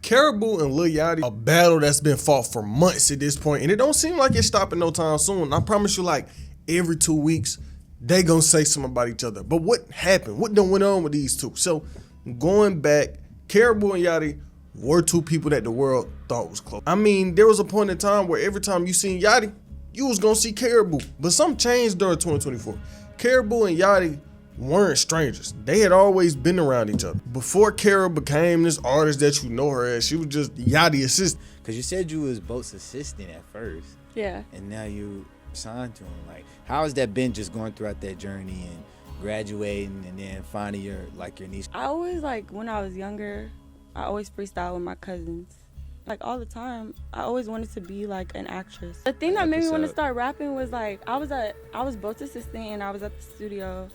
Karrahbooo and Lil Yachty, a battle that's been fought for months at this point, and it don't seem like it's stopping no time soon. I promise you, like every 2 weeks, they gonna say something about each other. But what happened? What done went on with these two? So going back, Karrahbooo and Yachty were two people that the world thought was close. I mean, there was a point in time where every time you seen Yachty, you was gonna see Karrahbooo. But something changed during 2024. Karrahbooo and Yachty weren't strangers. They had always been around each other. Before Kara became this artist that you know her as, she was just Yachty assistant. Cause you said you was Boat's assistant at first. Yeah. And now you signed to him. Like, how has that been just going throughout that journey and graduating and then finding your niche? I always, like, when I was younger, I always freestyle with my cousins. Like, all the time, I always wanted to be like an actress. The thing that made me want to start rapping was like, I was Boat's assistant and I was at the studio.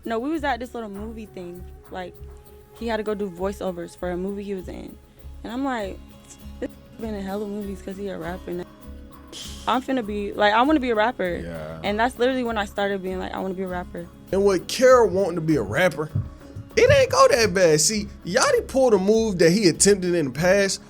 No, we was at this little movie thing. Like, he had to go do voiceovers for a movie he was in. And I'm like, this been in hella movies because he a rapper now. I'm finna be, like, I want to be a rapper. Yeah. And that's literally when I started being like, I want to be a rapper. And with Kara wanting to be a rapper, it ain't go that bad. See, Yachty pulled a move that he attempted in the past,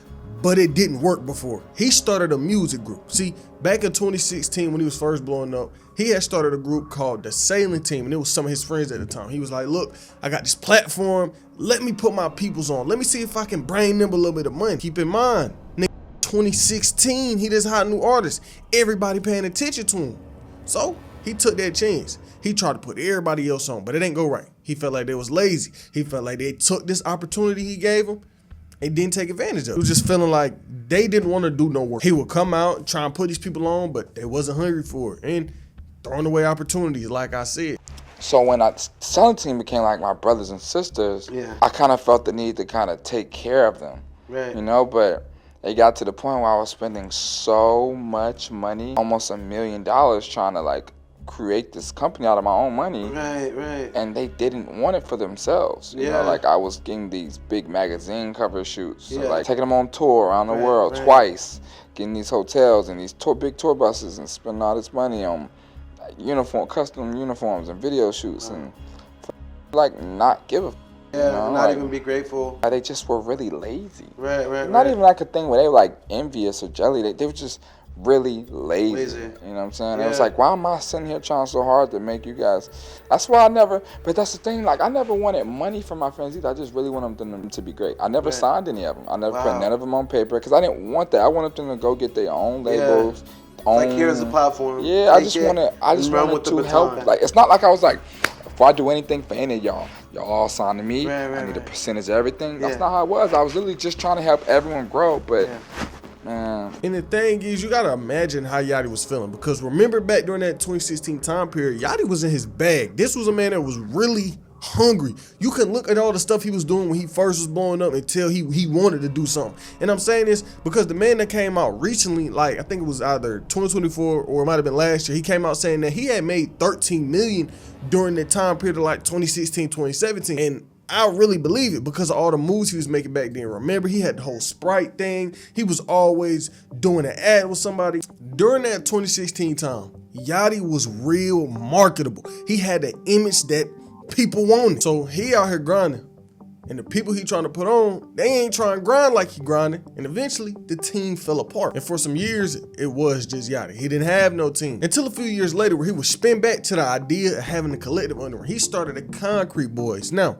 but it didn't work before. He started a music group. See, back in 2016 when he was first blowing up, he had started a group called the Sailing Team, and it was some of his friends at the time. He was like, look, I got this platform. Let me put my peoples on. Let me see if I can bring them a little bit of money. Keep in mind, 2016, he just hired new artists. Everybody paying attention to him. So he took that chance. He tried to put everybody else on, but it ain't go right. He felt like they was lazy. He felt like they took this opportunity he gave them and didn't take advantage of it. He was just feeling like they didn't want to do no work. He would come out and try and put these people on, but they wasn't hungry for it. And throwing away opportunities, like I said. So when the Sailing Team became like my brothers and sisters, I kind of felt the need to kind of take care of them, you know, but it got to the point where I was spending so much money, almost $1 million, trying to like create this company out of my own money. And they didn't want it for themselves. You know, like I was getting these big magazine cover shoots, so like taking them on tour around the world twice, getting these hotels and these big tour buses and spending all this money on custom uniforms and video shoots and like not give a not like, even be grateful. They just were really lazy. Not even like a thing where they were like envious or jelly. They were just really lazy. You know what I'm saying? It was like, why am I sitting here trying so hard to make you guys? That's why but that's the thing, like I never wanted money from my friends either. I just really wanted them to be great. I never signed any of them. I never put none of them on paper because I didn't want that. I wanted them to go get their own labels. Like here's a platform. I just wanted to help. Like it's not like I was like, if I do anything for any of y'all all sign to me. I need a percentage of everything. That's not how it was. I was literally just trying to help everyone grow, but man. And the thing is, you gotta imagine how Yachty was feeling, because remember back during that 2016 time period, Yachty was in his bag. This was a man that was really hungry. You can look at all the stuff he was doing when he first was blowing up and tell he wanted to do something. And I'm saying this because the man that came out recently, like I think it was either 2024 or it might have been last year, he came out saying that he had made 13 million during the time period of like 2016, 2017. And I really believe it because of all the moves he was making back then. Remember, he had the whole Sprite thing. He was always doing an ad with somebody. During that 2016 time, Yachty was real marketable. He had an image that people wanted. So he out here grinding. And the people he trying to put on, they ain't trying to grind like he grinding. And eventually, the team fell apart. And for some years, it was just Yachty. He didn't have no team. Until a few years later, where he would spin back to the idea of having a collective under him. He started the Concrete Boys. Now,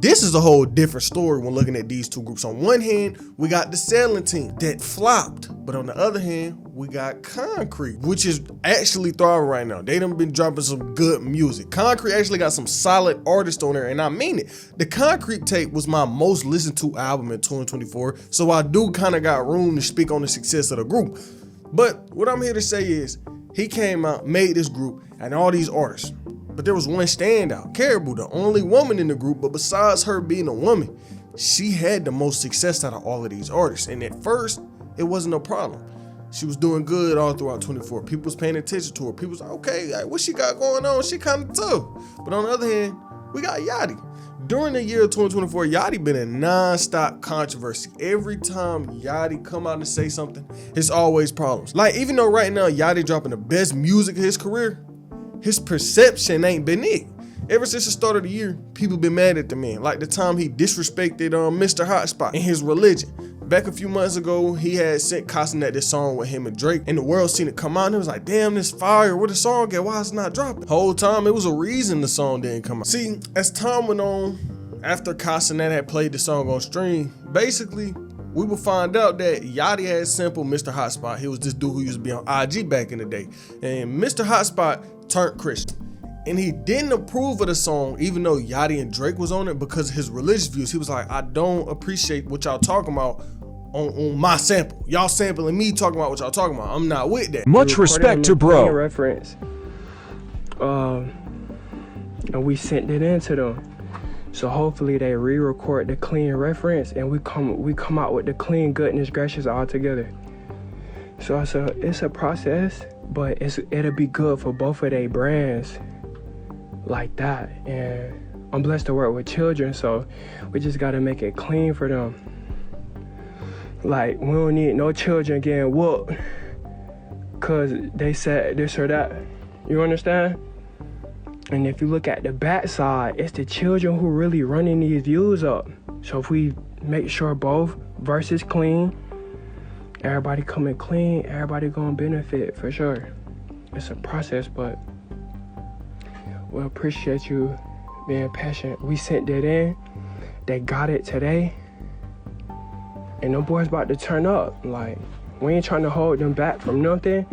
this is a whole different story when looking at these two groups. On one hand, we got the Sailing Team that flopped. But on the other hand, we got Concrete, which is actually thriving right now. They done been dropping some good music. Concrete actually got some solid artists on there, and I mean it. The Concrete tape was my most listened to album in 2024, so I do kind of got room to speak on the success of the group. But what I'm here to say is, he came out, made this group, and all these artists. But there was one standout, Karrahbooo, the only woman in the group, but besides her being a woman, she had the most success out of all of these artists. And at first, it wasn't no problem. She was doing good all throughout 24. People was paying attention to her. People was like, okay, like, what she got going on? She kind of tough. But on the other hand, we got Yachty. During the year of 2024, Yachty been in non-stop controversy. Every time Yachty come out and say something, it's always problems. Like, even though right now Yachty dropping the best music of his career, his perception ain't been it. Ever since the start of the year, people been mad at the man. Like the time he disrespected Mr. Hotspot and his religion. Back a few months ago, he had sent Castanet this song with him and Drake, and the world seen it come out, and it was like, damn, this fire, where the song at? Why it's not dropping? Whole time, it was a reason the song didn't come out. See, as time went on, after Castanet had played the song on stream, basically, we would find out that Yachty had sampled Mr. Hotspot. He was this dude who used to be on IG back in the day. And Mr. Hotspot turned Christian. And he didn't approve of the song, even though Yachty and Drake was on it, because of his religious views. He was like, I don't appreciate what y'all talking about on my sample. Y'all sampling me talking about what y'all talking about. I'm not with that. Much respect to bro. Reference. And we sent it in to them. So hopefully they re-record the clean reference and we come out with the clean goodness gracious all together. So it's a process, but it'll be good for both of their brands like that. And I'm blessed to work with children, so we just gotta make it clean for them. Like, we don't need no children getting whooped cause they said this or that. You understand? And if you look at the backside, it's the children who really running these views up. So if we make sure both verses clean, everybody coming clean, everybody gonna benefit for sure. It's a process, but we appreciate you being patient. We sent that in, they got it today, and them boys about to turn up. Like, we ain't trying to hold them back from nothing,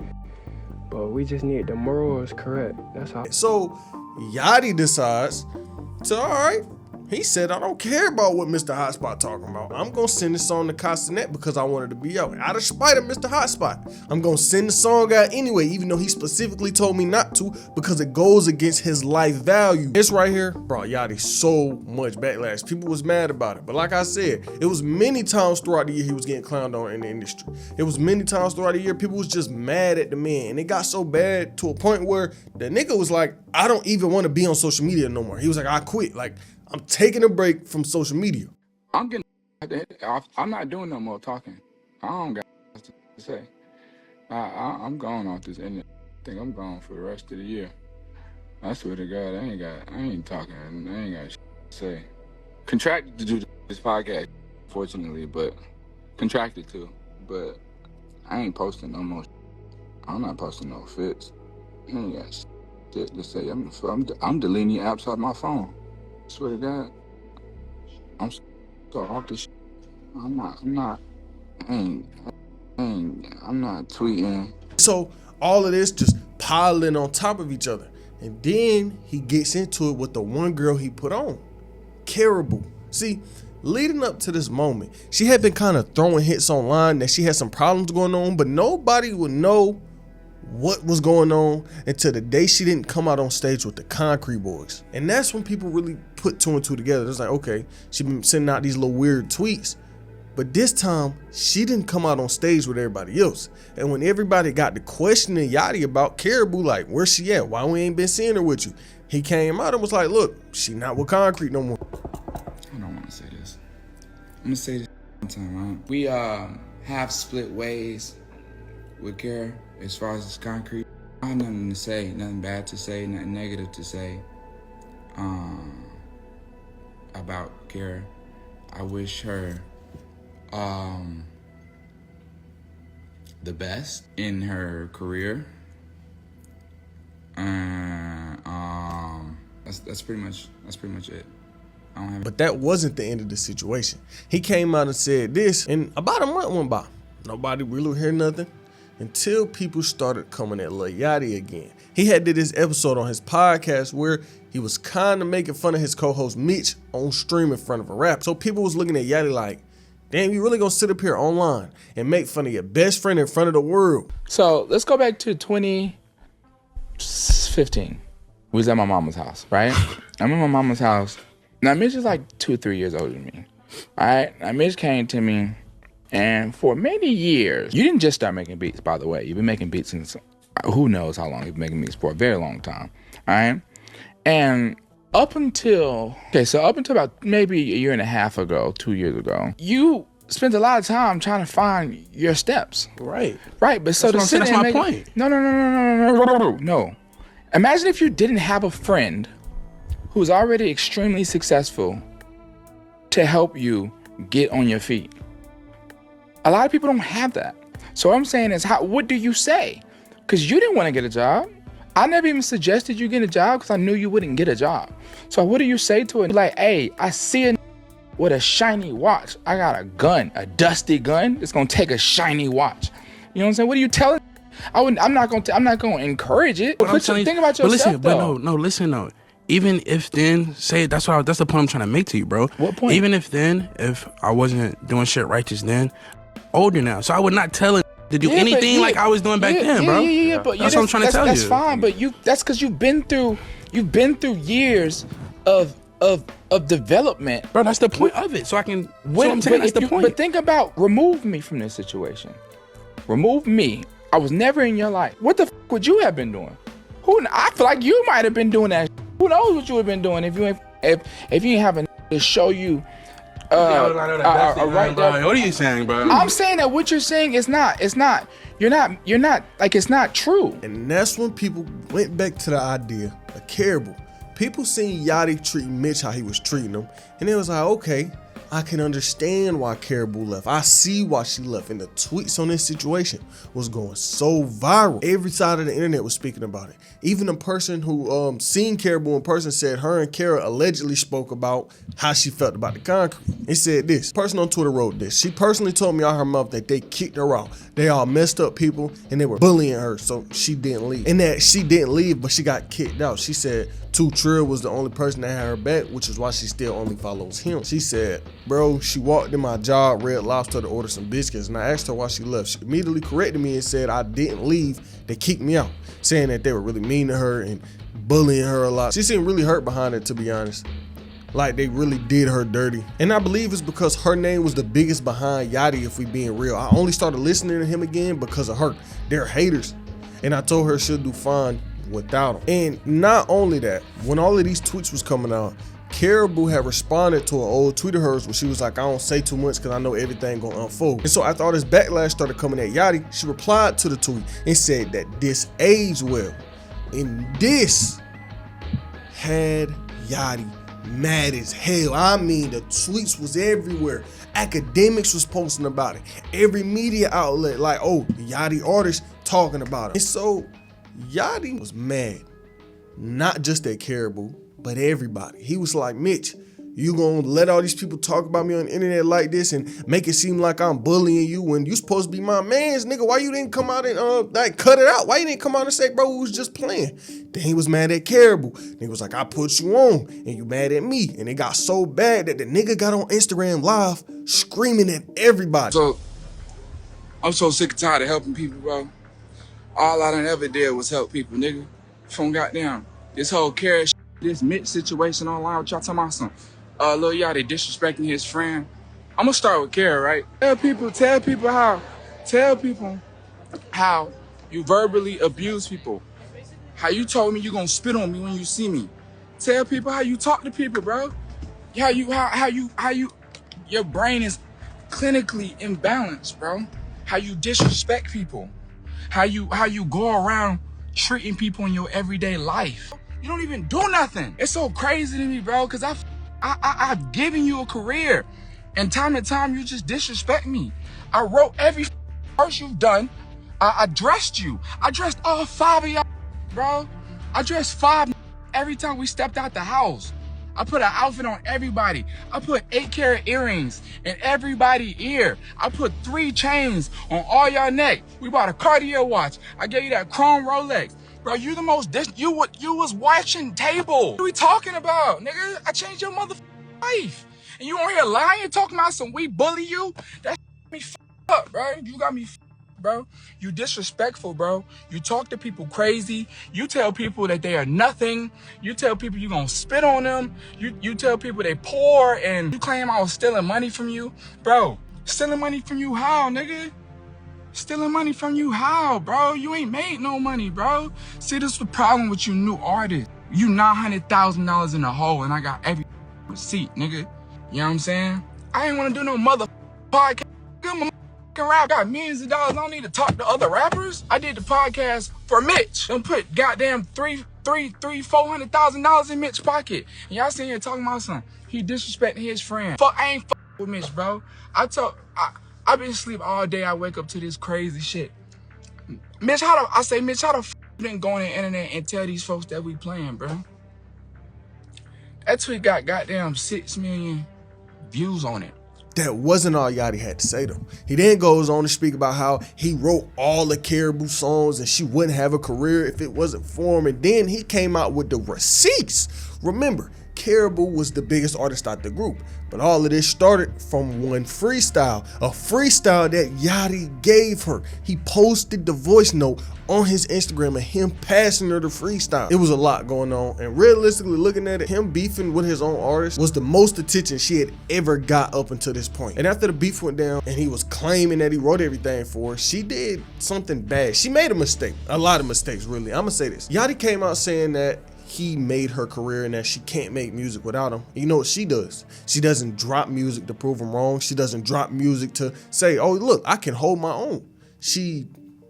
but we just need the morals correct, that's all. So Yachty decides to, all right, he said, I don't care about what Mr. Hotspot talking about. I'm going to send this song to Castanet because I wanted to be out. Out of spite of Mr. Hotspot, I'm going to send the song out anyway, even though he specifically told me not to because it goes against his life value. This right here brought Yachty so much backlash. People was mad about it. But like I said, it was many times throughout the year he was getting clowned on in the industry. It was many times throughout the year people was just mad at the man. And it got so bad to a point where the nigga was like, I don't even want to be on social media no more. He was like, I quit. Like, I'm taking a break from social media. I'm getting off. I'm not doing no more talking. I don't got to say. I'm going off this internet. I think I'm gone for the rest of the year. I swear to God, I ain't talking. I ain't got shit to say. Contracted to do this podcast, fortunately, but contracted to. But I ain't posting no more. I'm not posting no fits. I ain't got shit to say. I'm deleting your apps off my phone. Swear to God, I'm so off this shit. I'm not tweeting. So all of this just piling on top of each other. And then he gets into it with the one girl he put on, Karrahbooo. See, leading up to this moment, she had been kind of throwing hits online that she had some problems going on, but nobody would know what was going on until the day she didn't come out on stage with the Concrete Boys. And that's when people really put two and two together. It's like, okay, she been sending out these little weird tweets, but this time she didn't come out on stage with everybody else. And when everybody got to questioning Yachty about Karrahbooo, like, where's she at? Why we ain't been seeing her with you? He came out and was like, look, she not with Concrete no more. I don't want to say this. I'm gonna say this one time, right? We have split ways with Karrah. As far as this Concrete, I have nothing to say, nothing bad to say, nothing negative to say about Karrah. I wish her the best in her career. That's pretty much it. But that wasn't the end of the situation. He came out and said this, and about a month went by. Nobody really heard nothing. Until people started coming at Lil Yachty again. He had did this episode on his podcast where he was kind of making fun of his co-host Mitch on stream in front of a rap. So people was looking at Yachty like, damn, you really gonna sit up here online and make fun of your best friend in front of the world? So let's go back to 2015. We was at my mama's house, right? I'm at my mama's house. Now Mitch is like 2-3 years older than me. All right, now Mitch came to me. And for many years, you didn't just start making beats, by the way. You've been making beats since who knows how long you've been making beats for, a very long time. All right. And up until about maybe a year and a half ago, 2 years ago, you spent a lot of time trying to find your steps. Right. Right. But so that's my point. No. Imagine if you didn't have a friend who's already extremely successful to help you get on your feet. A lot of people don't have that. So what I'm saying is, what do you say? Because you didn't want to get a job. I never even suggested you get a job because I knew you wouldn't get a job. So what do you say to it? Like, hey, I see a with a shiny watch. I got a gun, a dusty gun. It's gonna take a shiny watch. You know what I'm saying? What are you telling? I'm not gonna encourage it. Think about yourself. Listen though. Even if then, that's the point I'm trying to make to you, bro. What point? Even if I wasn't doing shit righteous then, older now, so I would not tell it to do anything like I was doing back then, bro. But that's what I'm trying to tell you. That's fine, but that's because you've been through years of development, bro. That's the point of it. So I can. That's the point. But think about remove me from this situation. Remove me. I was never in your life. What the fuck would you have been doing? I feel like you might have been doing that. Who knows what you would have been doing if you ain't have a to show you. Right there. What are you saying, bro? I'm saying that what you're saying is not. You're not like it's not true. And that's when people went back to the idea of Karrahbooo. People seen Yachty treating Mitch how he was treating him, and it was like, okay, I can understand why Karrahbooo left. I see why she left. And the tweets on this situation was going so viral. Every side of the internet was speaking about it. Even a person who seen Karrahbooo in person said her and Kara allegedly spoke about how she felt about the concrete. It said this. Person on Twitter wrote this. She personally told me out her mouth that they kicked her out. They all messed up people and they were bullying her, so she didn't leave. And that she didn't leave, but she got kicked out. She said Trill was the only person that had her back, which is why she still only follows him. She said, bro, she walked in my job, Red Lobster, to order some biscuits, and I asked her why she left. She immediately corrected me and said I didn't leave. They kicked me out, saying that they were really mean to her and bullying her a lot. She seemed really hurt behind it, to be honest. Like they really did her dirty. And I believe it's because her name was the biggest behind Yachty, if we being real. I only started listening to him again because of her. They're haters. And I told her she'll do fine without him. And not only that, when all of these tweets was coming out, Karrahbooo had responded to an old tweet of hers where she was like, I don't say too much because I know everything gonna unfold. And so after all this backlash started coming at Yachty, she replied to the tweet and said that this aged well. And this had Yachty mad as hell. I mean, the tweets was everywhere. Academics was posting about it. Every media outlet like, oh, Yachty artist talking about it. And so Yachty was mad, not just at Karrahbooo, but everybody. He was like, Mitch, you gonna let all these people talk about me on the internet like this and make it seem like I'm bullying you when you supposed to be my mans, nigga? Why you didn't come out and like cut it out? Why you didn't come out and say, bro, we was just playing? Then he was mad at Karrahbooo. He was like, I put you on and you mad at me. And it got so bad that the nigga got on Instagram live screaming at everybody. So I'm so sick and tired of helping people, bro. All I done ever did was help people, nigga. From goddamn this whole this Mitch situation online, what y'all talking about some Lil Yachty disrespecting his friend. I'm gonna start with Kara, right? Tell people how you verbally abuse people. How you told me you gonna spit on me when you see me. Tell people how you talk to people, bro. How you your brain is clinically imbalanced, bro. How you disrespect people. How you go around treating people in your everyday life. You don't even do nothing. It's so crazy to me, bro, because I've given you a career. And time to time, you just disrespect me. I wrote every verse you've done. I dressed you. I dressed all 5 of y'all, bro. I dressed 5 every time we stepped out the house. I put an outfit on everybody. I put 8-carat earrings in everybody's ear. I put 3 chains on all y'all neck. We bought a Cartier watch. I gave you that chrome Rolex. Bro, you the most, you was watching table. What are we talking about, nigga? I changed your motherfucking life. And you on here lying, talking about some we bully you? That me up, bro. You got me bro. You disrespectful, bro. You talk to people crazy. You tell people that they are nothing. You tell people you gonna spit on them. You tell people they poor, and you claim I was stealing money from you. Bro, stealing money from you how, nigga? Stealing money from you how, bro? You ain't made no money, bro. See, this is the problem with you new artists. You $900,000 in the hole, and I got every receipt, nigga. You know what I'm saying? I ain't wanna do no mother podcast. Rap got millions of dollars. I don't need to talk to other rappers. I did the podcast for Mitch. Don't put goddamn $400,000 in Mitch's pocket. And y'all sitting here talking about something. He disrespecting his friend. I ain't with Mitch, bro. I I've been asleep all day. I wake up to this crazy shit. Mitch, how the f you didn't go on the internet and tell these folks that we playing, bro? That tweet got goddamn 6 million views on it. That wasn't all Yachty had to say though. He then goes on to speak about how he wrote all the Karrahbooo songs and she wouldn't have a career if it wasn't for him. And then he came out with the receipts. Remember, Karrahbooo was the biggest artist out the group, but all of this started from one freestyle, a freestyle that Yachty gave her. He posted the voice note on his Instagram of him passing her the freestyle. It was a lot going on, and realistically looking at it, him beefing with his own artist was the most attention she had ever got up until this point. And after the beef went down and he was claiming that he wrote everything for her, she did something bad. She made a mistake, a lot of mistakes really. I'm gonna say this. Yachty came out saying that he made her career and that she can't make music without him. You know what she does? She doesn't drop music to prove him wrong. She doesn't drop music to say, oh, look, I can hold my own. She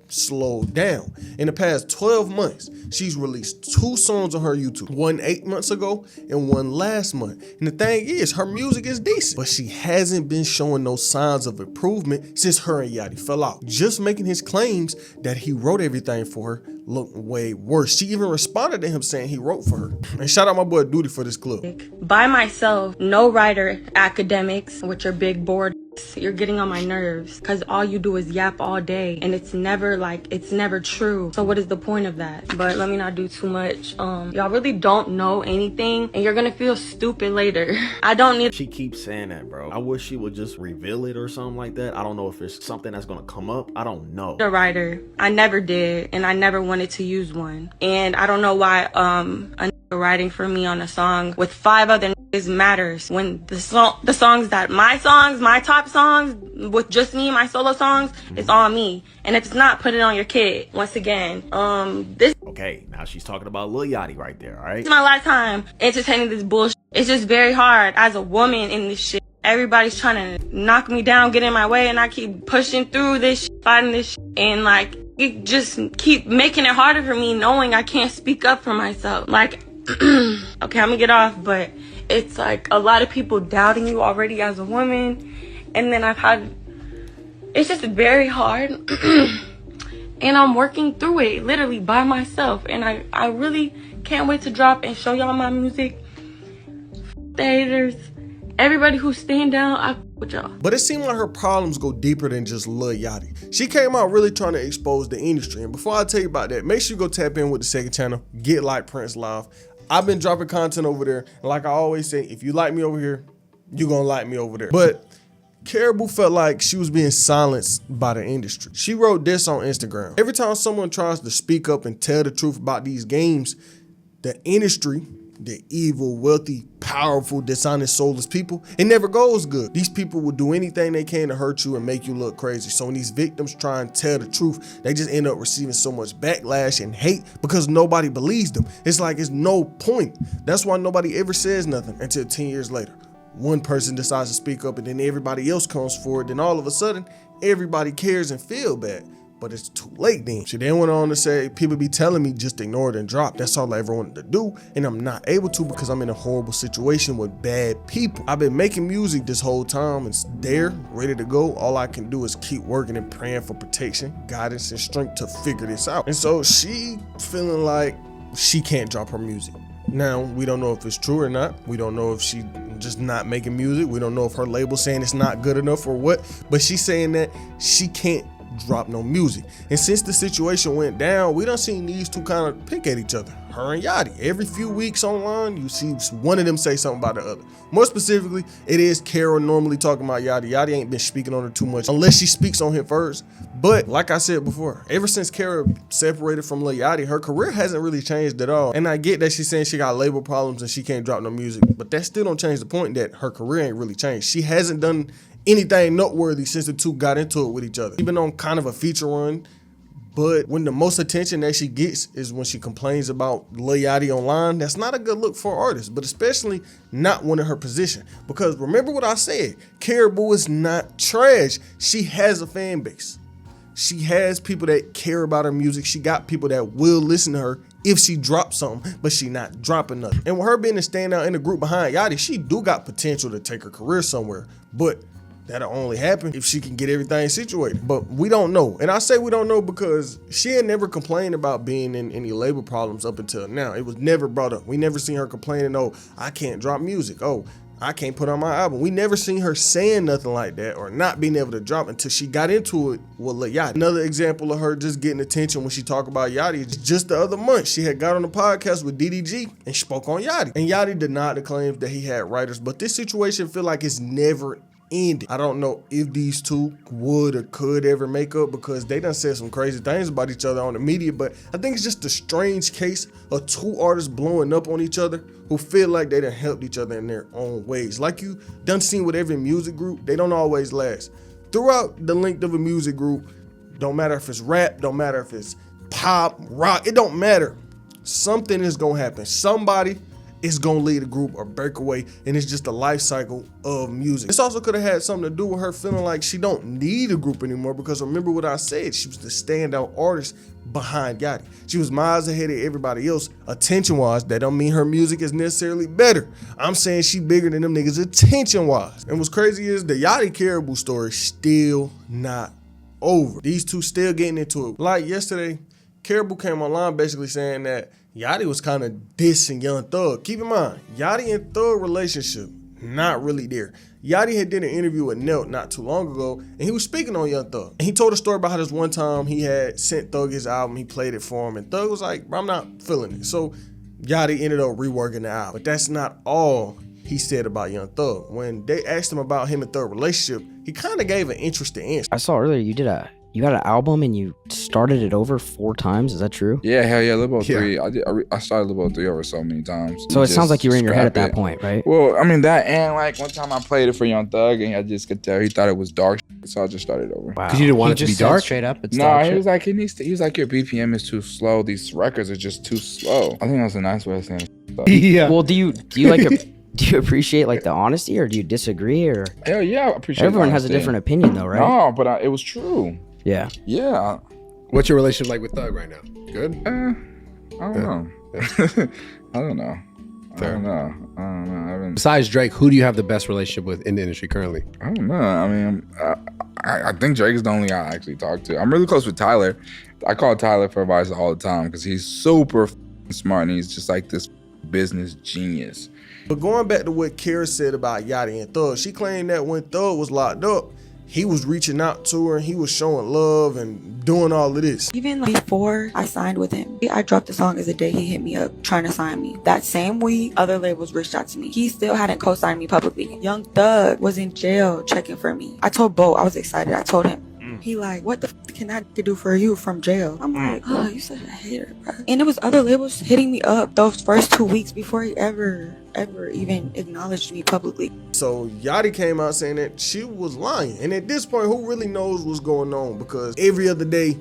slowed down. In the past 12 months, she's released 2 songs on her YouTube. One 8 months ago and one last month. And the thing is, her music is decent, but she hasn't been showing no signs of improvement since her and Yachty fell out. Just making his claims that he wrote everything for her look way worse. She even responded to him saying he wrote for her. And shout out my boy Duty for this clip. By myself, no writer academics with your big board. You're getting on my nerves because all you do is yap all day and it's never true. So what is the point of that? But let me not do too much. Y'all really don't know anything and you're gonna feel stupid later. I don't need. She keeps saying that, bro. I wish she would just reveal it or something like that. I don't know if it's something that's gonna come up. I don't know. A writer. I never did and I never wanted to use one. And I don't know why a writing for me on a song with 5 other matters when the songs that my top songs with just me, my solo songs, it's on me. And if it's not, put it on your kid. Once again, this. Okay, now she's talking about Lil Yachty right there, all right? It's my lifetime entertaining this bullshit. It's just very hard as a woman in this shit. Everybody's trying to knock me down, get in my way, and I keep pushing through this shit, fighting this shit, and like it just keep making it harder for me knowing I can't speak up for myself. Like, okay, I'm gonna get off, but it's like a lot of people doubting you already as a woman, and then it's just very hard, and I'm working through it literally by myself, and I really can't wait to drop and show y'all my music. The haters, everybody who's staying down, I with y'all. But it seemed like her problems go deeper than just Lil Yachty. She came out really trying to expose the industry, and before I tell you about that, make sure you go tap in with the second channel, Get Like Prince Live. I've been dropping content over there, and like I always say, if you like me over here, you're gonna like me over there. But Karrahbooo felt like she was being silenced by the industry. She wrote this on Instagram. Every time someone tries to speak up and tell the truth about these games, the industry, the evil, wealthy, powerful, dishonest, soulless people, it never goes good. These people will do anything they can to hurt you and make you look crazy. So when these victims try and tell the truth, they just end up receiving so much backlash and hate because nobody believes them. It's like it's no point. That's why nobody ever says nothing until 10 years later. One person decides to speak up and then everybody else comes forward. Then all of a sudden, everybody cares and feel bad. But it's too late then. She then went on to say, people be telling me just ignore it and drop. That's all I ever wanted to do. And I'm not able to because I'm in a horrible situation with bad people. I've been making music this whole time. It's there, ready to go. All I can do is keep working and praying for protection, guidance, and strength to figure this out. And so she feeling like she can't drop her music. Now, we don't know if it's true or not. We don't know if she just not making music. We don't know if her label's saying it's not good enough or what. But she's saying that she can't drop no music. And since the situation went down, we done seen these two kind of pick at each other, her and Yachty. Every few weeks online, you see one of them say something about the other. More specifically, it is Karrah normally talking about Yachty. Yachty ain't been speaking on her too much unless she speaks on him first. But like I said before, ever since Karrah separated from Lil Yachty, her career hasn't really changed at all. And I get that she's saying she got label problems and she can't drop no music, but that still don't change the point that her career ain't really changed. She hasn't done anything noteworthy since the two got into it with each other. She's been on kind of a feature run, but when the most attention that she gets is when she complains about Lil Yachty online, that's not a good look for an artist, but especially not one in her position. Because remember what I said, Karrahbooo is not trash. She has a fan base. She has people that care about her music. She got people that will listen to her if she drops something, but she not dropping nothing. And with her being a standout in the group behind Yachty, she do got potential to take her career somewhere, but that'll only happen if she can get everything situated. But we don't know. And I say we don't know because she had never complained about being in any label problems up until now. It was never brought up. We never seen her complaining, oh, I can't drop music. Oh, I can't put on my album. We never seen her saying nothing like that or not being able to drop until she got into it with Lil Yachty. Another example of her just getting attention when she talk about Yachty is just the other month, she had got on the podcast with DDG and spoke on Yachty. And Yachty denied the claims that he had writers, but this situation feel like it's never ended. I don't know if these two would or could ever make up because they done said some crazy things about each other on the media, but I think it's just a strange case of two artists blowing up on each other who feel like they done helped each other in their own ways. Like you done seen with every music group, they don't always last. Throughout the length of a music group, don't matter if it's rap, don't matter if it's pop, rock, it don't matter. Something is gonna happen. Somebody is gonna lead a group or break away, and it's just a life cycle of music. This also could have had something to do with her feeling like she don't need a group anymore because remember what I said, she was the standout artist behind Yachty. She was miles ahead of everybody else attention-wise. That don't mean her music is necessarily better. I'm saying she bigger than them niggas attention-wise. And what's crazy is the Yachty Karrahbooo story still not over. These two still getting into it. Like yesterday, Karrahbooo came online basically saying that Yachty was kind of dissing Young Thug. Keep in mind, Yachty and Thug relationship, not really there. Yachty had did an interview with Nelt not too long ago, and he was speaking on Young Thug. And he told a story about how this one time he had sent Thug his album, he played it for him, and Thug was like, bro, I'm not feeling it. So Yachty ended up reworking the album. But that's not all he said about Young Thug. When they asked him about him and Thug relationship, he kind of gave an interesting answer. I saw earlier you had an album and you started it over 4 times. Is that true? Yeah, hell yeah, Lil 3. I started Lil 3 over so many times. So it sounds like you were in your head at that point, right? Well, I mean that, and like one time I played it for Young Thug, and I just could tell he thought it was dark, so I just started over. Wow. Because you didn't want it to be dark? Straight up, it's No, dark he shit? was like, he was like, your BPM is too slow. These records are just too slow. I think that's a nice way of saying it. Yeah. Well, do you like do you appreciate like the honesty, or do you disagree, or? Hell yeah, I appreciate. Everyone has a different opinion, though, right? No, but it was true. Yeah. Yeah. What's your relationship like with Thug right now? Good? I don't know. I don't know. Fair. I don't know. Besides Drake, who do you have the best relationship with in the industry currently? I don't know. I mean, I think Drake is the only guy I actually talk to. I'm really close with Tyler. I call Tyler for advice all the time because he's super smart and he's just like this business genius. But going back to what Kara said about Yachty and Thug, she claimed that when Thug was locked up, he was reaching out to her and he was showing love and doing all of this. Even before I signed with him, I dropped the song as the day he hit me up trying to sign me. That same week, other labels reached out to me. He still hadn't co-signed me publicly. Young Thug was in jail checking for me. I told Bo, I was excited. I told him. He like, what the f can I do for you from jail? I'm like, oh, you such a hater, bro. And it was other labels hitting me up those first 2 weeks before he ever even acknowledged me publicly. So Yachty came out saying that she was lying. And at this point, who really knows what's going on? Because every other day,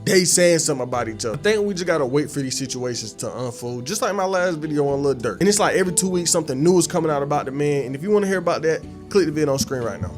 they saying something about each other. I think we just gotta wait for these situations to unfold. Just like my last video on Lil Durk. And it's like every 2 weeks, something new is coming out about the man. And if you wanna hear about that, click the video on screen right now.